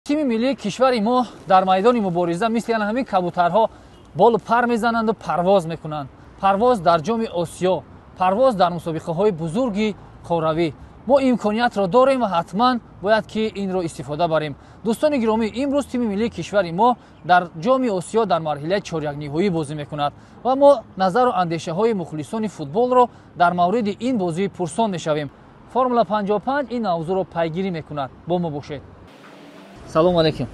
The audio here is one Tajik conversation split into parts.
تیم ملی کشور ما در میدان مبارزه مثل همین کبوترها بال پر میزنند و پرواز میکنند. پرواز در جام آسیا، پرواز در مسابقه های بزرگی قهروی. ما امکانیت را داریم و حتما باید که این را استفاده بریم. دوستان گرامی، امروز تیم ملی کشور ما در جام آسیا در مرحله چهارگانه‌ای بازی میکند و ما نظر و اندیشه های مخلصان فوتبال را در مورد این بازی پرسان میشویم. فرمول 55 این موضوع را پیگیری میکند. با ما باشید. سلام علیکم.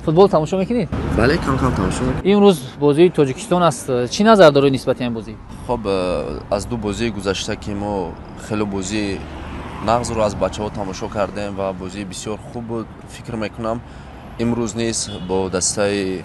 فوتبال تماشا میکنید؟ بله، کم تماشا میکنم. امروز بازی تاجیکستان است. چی نظر دارید نسبت به این بازی؟ خب از دو بازی گذشته که ما خیلی بازی نغز رو از بچه‌ها تماشا کردیم و بازی بسیار خوب بود. فکر میکنم امروز نیز با دسته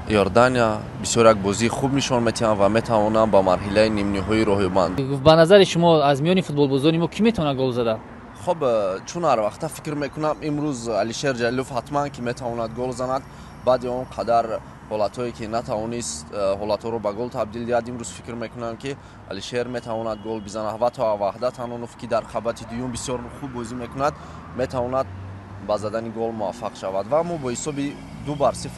یاردانیا بسیار یک بازی خوب نشون میدن و میتوانم با مرحله نیم نهایی راه یابند. به نظر شما از میان فوتبال بازان ما کی میتونه گل زده؟ خب چون هر وقت فکر میکنم امروز علیشیر جلیلوف حتما که میتواند گل زند. بعد اون قدر حالتایی که نتوانست حالتها رو به گل تبدیل کرد، امروز فکر میکنم که علیشیر میتواند گل بزنه و تا وحدت هنونوف که در خبط دیوم بسیار خوب بازی میکند میتواند با زدن گل موفق شود و ما با حساب 2-0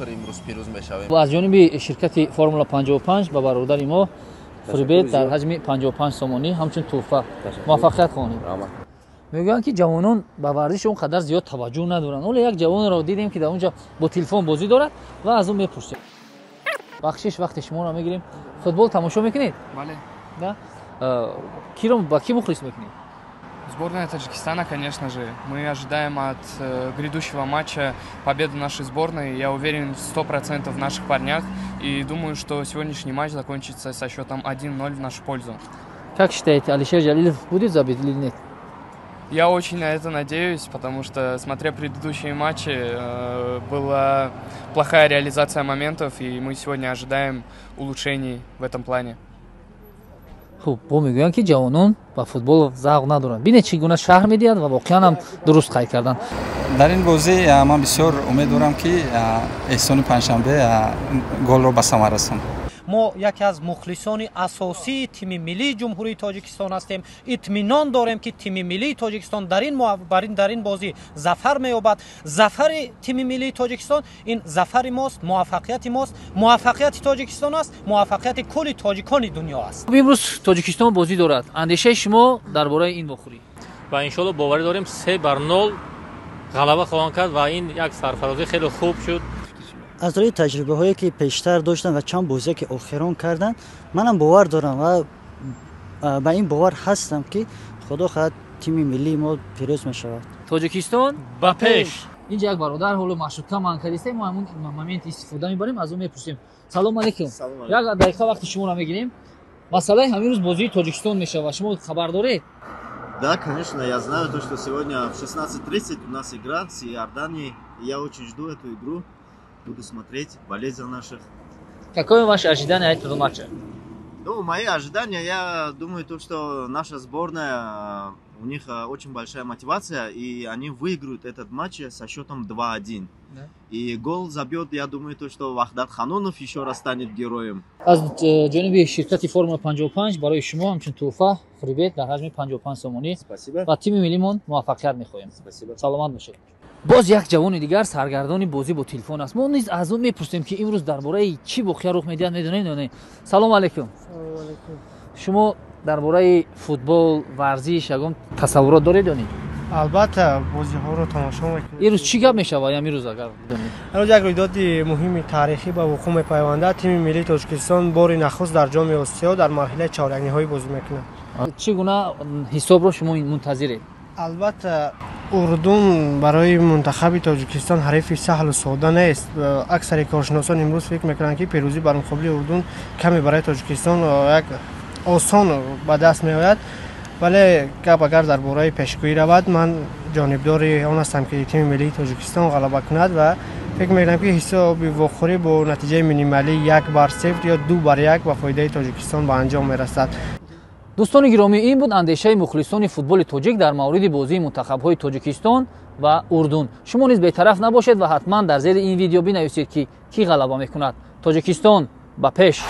امروز پیروز میشویم. از جانب شرکت فرمول 55 به برادر ما فریبت در حجم 55 سومانی همچون تحفه موفقیت خوانید. میگن که جوانان به ورزش اون قدر زیاد توجه ندارن، ولی یک جوان رو دیدیم که در اونجا با تلفن بازی دارد و از اون میپرسیم. بخشش وقت شما رو میگیریم. فوتبال تماشا میکنید؟ Бale. Да. Ба ки мухлис мекунед? Сборная Таджикистана, конечно же. Мы ожидаем от грядущего матча победу нашей сборной. Я уверен в 100% в наших парнях. И думаю, что сегодняшний матч закончится со счетом 1-0 в нашу пользу. Как считаете, Алишер Джалилов будет забит или нет? Я очень на это надеюсь, потому что, смотря предыдущие матчи, была плохая реализация моментов, и мы сегодня ожидаем улучшений в этом плане. خب با میگویند که جوانان با فوتبال ذوق ندارند. ببینید چگونه شهر میدهد و واقعا هم درست قید کردن. در این بازی من بسیار امید دارم که احسان پنجشنبه گل رو به ثمر رسانم. ما یکی از مخلصان اساسی تیم ملی جمهوری تاجیکستان هستیم. اطمینان داریم که تیم ملی تاجیکستان در این بازی ظفر می‌یابد. ظفر تیم ملی تاجیکستان این ظفر ماست، موفقیت ماست، موفقیت تاجیکستان است، موفقیت کل تاجیکان دنیا است. امروز تاجیکستان بازی دارد. اندیشه شما درباره این بخوری؟ و ان شاء الله باور داریم 3-0 غلبه خواهند کرد و این یک سرفرازی خیلی خوب شد. از روی تجربه هایی که پیشتر داشتن و چند بازی که آخران کردن، منم باور دارم و با این باور هستم که خدا خواهد تیم ملی ما پیروز میشود. تاجیکستان با پیش. اینجا یک برادر حالا مشروطه منکریسته ما همون مومنت استفاده میبریم، از اون میپرسیم. سلام علیکم. یک دقیقه وقت شما رو میگیریم. مسئله همین روز بازی تاجیکستان میشه. شما خبر دارید؟ Да, конечно, я знаю то, что сегодня в 16:30 у нас игра с Иорданией. Я очень жду эту игру. Буду смотреть, болеть за наших. Какое ваше ожидание от этого матча? Ну, мои ожидания, я думаю, то, что наша сборная, у них очень большая мотивация, и они выиграют этот матч со счетом 2-1. Да. И гол забьет, я думаю, то, что Вахдат Ханунов еще раз станет героем. از جانب شرکت فرمول 55 برای شما همچون تحفه فریبت در حجم 55 سومانی و تیم ملیمون موفقیت می‌خواهیم. سلامت باشید. باز یک جوان دیگر سرگردان بازی با تلفن است. ما نیز از اون میپرسیم که امروز درباره چی بخیا رخ میدهد میدونید نه؟ سلام علیکم. سلام علیکم. شما درباره فوتبال ورزش یگام تصورات دارید یا نه؟ البته بازی ها رو تماشا میکنید. امروز چی گپ میشود امروز اگر بدونید؟ امروز یک رویداد مهم تاریخی به وقوع میپیونده. تیم ملی تاجیکستان بار نخست در جام آسیا در مرحله چهارگانه‌ای بازی میکنه. چگونه حساب رو شما منتظرید؟ البته اردن برای منتخب تاجیکستان حریف سهل و ساده نیست. اکثر کارشناسان امروز فکر میکنن که پیروزی بر مقابل اردن کمی برای تاجیکستان یک آسان به دست میآید، ولی گپ اگر درباره پیشگویی رود، من جانبدار آن هستم که تیم ملی تاجیکستان غلبه کند و فکر میکنم که حساب واخوری با نتیجه مینیمالی 1-0 یا 2-1 به فایده تاجیکستان به انجام میرسد. دوستان گرامی، این بود اندیشه مخلصان فوتبال تاجیک در مورد بازی منتخب‌های تاجیکستان و اردن. شما نیز بی‌طرف نباشید و حتما در زیر این ویدیو بنویسید که کی غلبه میکند. تاجیکستان با پیش.